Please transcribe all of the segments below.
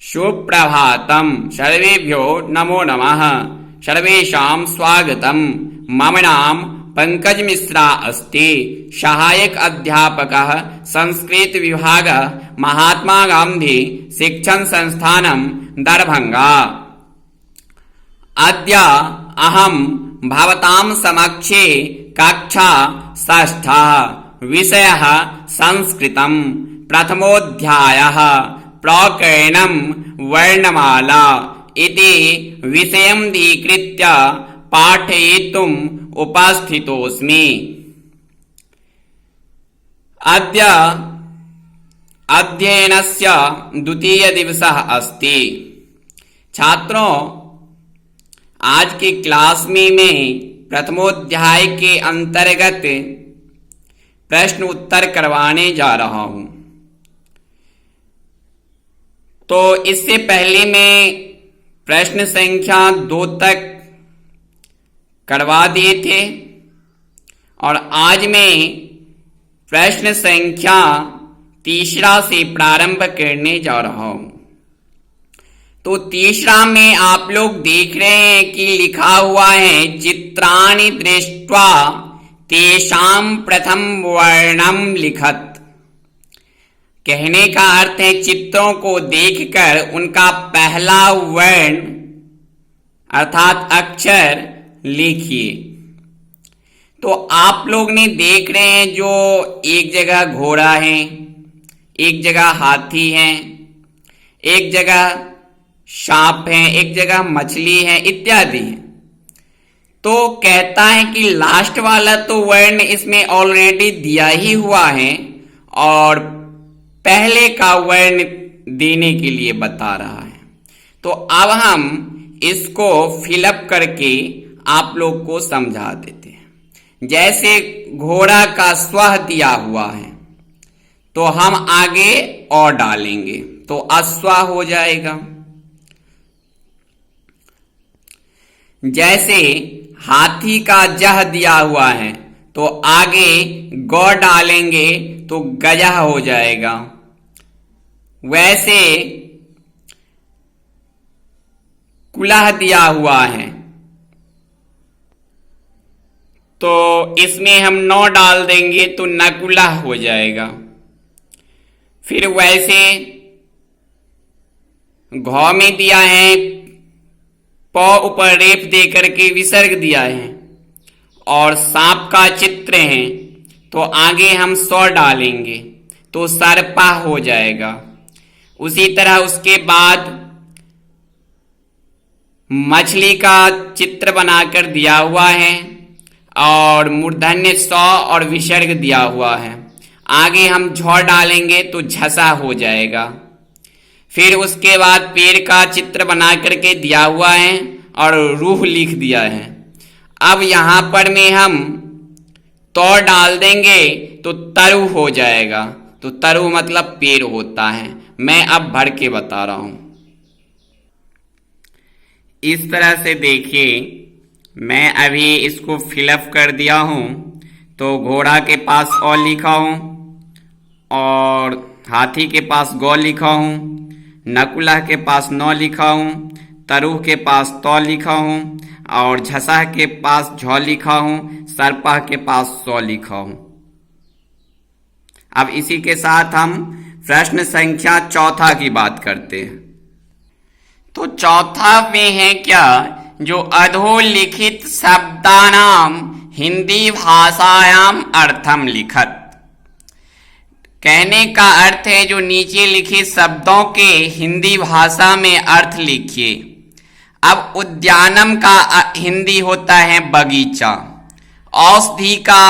सुप्रभातं सर्वेभ्यो नमो नमः। सर्वेषां स्वागतम्। मम नाम पंकज मिश्रा अस्ति। सहायक अध्यापकः संस्कृत विभागः महात्मा गांधी शिक्षण संस्थानं दरभंगा। अद्य अहं भवतां समक्षे कक्षा षष्ठः विषयः संस्कृतं प्रथमोऽध्यायः प्रकरणं वर्णमाला इति विषयमधिकृत्य पाठयितुम् उपस्थितोऽस्मि। अद्य अध्ययनस्य द्वितीयदिवसः अस्ति। छात्रों, आज की क्लास में मैं प्रथमोध्याय के अंतर्गत प्रश्न उत्तर करवाने जा रहा हूं। तो इससे पहले मैं प्रश्न संख्या 2 तक करवा दिए थे और आज मैं प्रश्न संख्या 3 से प्रारंभ करने जा रहा हूं। तो 3 में आप लोग देख रहे हैं कि लिखा हुआ है चित्राणि दृष्ट्वा तेषां प्रथम वर्णम लिखत। कहने का अर्थ है चित्रों को देखकर उनका पहला वर्ण अर्थात अक्षर लिखिए। तो आप लोग ने देख रहे हैं जो एक जगह घोड़ा है, एक जगह हाथी है, एक जगह सांप है, एक जगह मछली है इत्यादि है। तो कहता है कि लास्ट वाला तो वर्ण इसमें ऑलरेडी दिया ही हुआ है और पहले का वर्ण देने के लिए बता रहा है। तो अब हम इसको फिलअप करके आप लोग को समझा देते हैं। जैसे घोड़ा का स्व दिया हुआ है तो हम आगे और डालेंगे तो अश्व हो जाएगा। जैसे हाथी का जह दिया हुआ है तो आगे गौ डालेंगे तो गजह हो जाएगा। वैसे कुलह दिया हुआ है तो इसमें हम नौ डाल देंगे तो नकुलह हो जाएगा। फिर वैसे घौ में दिया है प ऊपर रेफ दे करके विसर्ग दिया है और सांप का चित्र है तो आगे हम सौ डालेंगे तो सर्पा हो जाएगा। उसी तरह उसके बाद मछली का चित्र बनाकर दिया हुआ है और मूर्धन्य सौ और विसर्ग दिया हुआ है। आगे हम झौ डालेंगे तो झसा हो जाएगा। फिर उसके बाद पेड़ का चित्र बना करके दिया हुआ है और रूह लिख दिया है। अब यहां पर में हम तो डाल देंगे तो तरु हो जाएगा। तो तरु मतलब पेड़ होता है। मैं अब भर के बता रहा हूं। इस तरह से देखिए, मैं अभी इसको फिलअप कर दिया हूं। तो घोड़ा के पास ओ लिखा हूं और हाथी के पास गौ लिखा हूं, नकुला के पास नौ लिखा हूं, तरुह के पास तो लिखा हूं और झसा के पास झौ लिखा हूं, सर्पा के पास सौ लिखा हूं। अब इसी के साथ हम प्रश्न संख्या 4 की बात करते हैं। तो 4 में है क्या, जो अधोलिखित शब्दानाम हिंदी भाषायाम अर्थम लिखत। कहने का अर्थ है जो नीचे लिखे शब्दों के हिंदी भाषा में अर्थ लिखिए। अब उद्यानम का हिंदी होता है बगीचा, औषधि का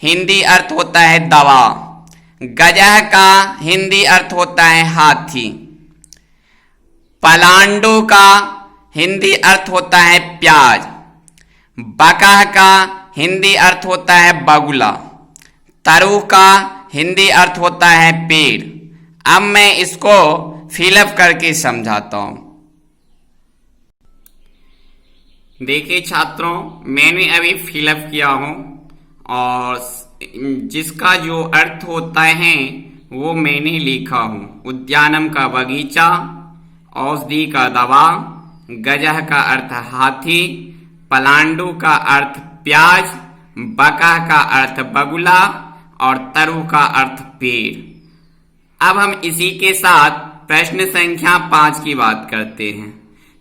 हिंदी अर्थ होता है दवा, गजह का हिंदी अर्थ होता है हाथी, पलांडु का हिंदी अर्थ होता है प्याज, बकह का हिंदी अर्थ होता है बगुला, तरु का हिंदी अर्थ होता है पेड़। अब मैं इसको फिलअप करके समझाता हूं। देखिए छात्रों, मैंने अभी फिलअप किया हूं और जिसका जो अर्थ होता है वो मैंने लिखा हूं। उद्यानम का बगीचा, औषधि का दवा, गजह का अर्थ हाथी, पलांडु का अर्थ प्याज, बकह का अर्थ बगुला और तरु का अर्थ पेड़। अब हम इसी के साथ प्रश्न संख्या 5 की बात करते हैं।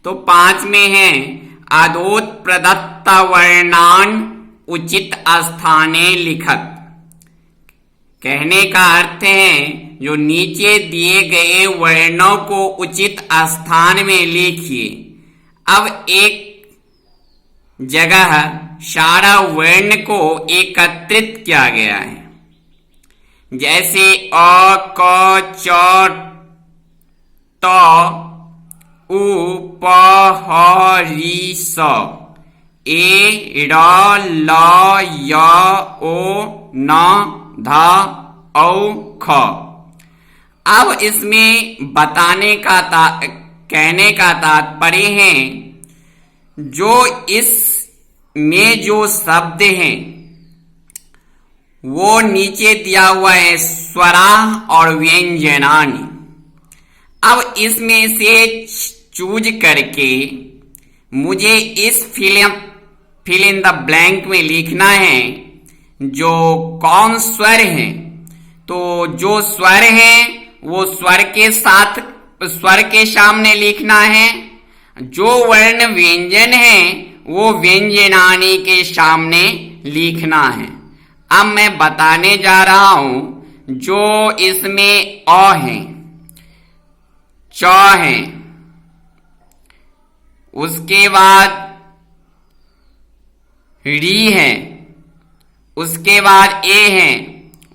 तो 5 में है अधोत प्रदत्त वर्णान उचित स्थाने लिखत। कहने का अर्थ है जो नीचे दिए गए वर्णों को उचित स्थान में लिखिए। अब एक जगह सारा वर्ण को एकत्रित किया गया है, जैसे अ, क, च, त, उ, प, ह, री, स, ए, र, ल, य, ओ, न, ध, औ, ख। अब इसमें कहने का तात्पर्य है जो इसमें जो शब्द हैं वो नीचे दिया हुआ है स्वरा और व्यंजनानि। अब इसमें से चूज करके मुझे इस फिल इन द ब्लैंक में लिखना है जो कौन स्वर है। तो जो स्वर है वो स्वर के साथ स्वर के सामने लिखना है, जो वर्ण व्यंजन है वो व्यंजनानि के सामने लिखना है। अब मैं बताने जा रहा हूं जो इसमें अ है, च है, उसके बाद री है, उसके बाद ए है,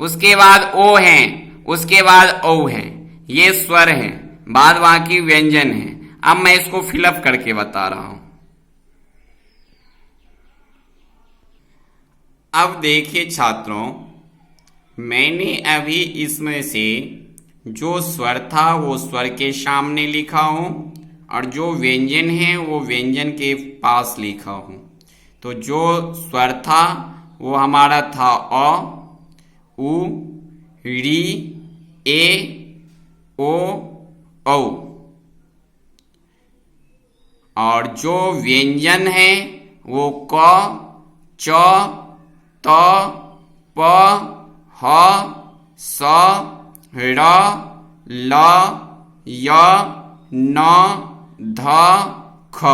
उसके बाद ओ है, उसके बाद औ है। ये स्वर है, बाद बाकी व्यंजन है। अब मैं इसको फिलअप करके बता रहा हूं। अब देखिए छात्रों, मैंने अभी इसमें से जो स्वर था वो स्वर के सामने लिखा हूं और जो व्यंजन है वो व्यंजन के पास लिखा हूं। तो जो स्वर था वो हमारा था अ, उ, री, ए, ओ, औ। और जो व्यंजन है वो क, च, त, प, ह, स, र, ल, य, न, ध, ख।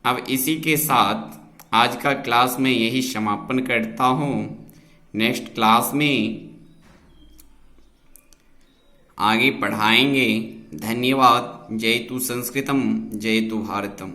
अब इसी के साथ आज का क्लास में यही समापन करता हूँ। नेक्स्ट क्लास में आगे पढ़ाएंगे। धन्यवाद। जय तु संस्कृतम, जय तु भारतम।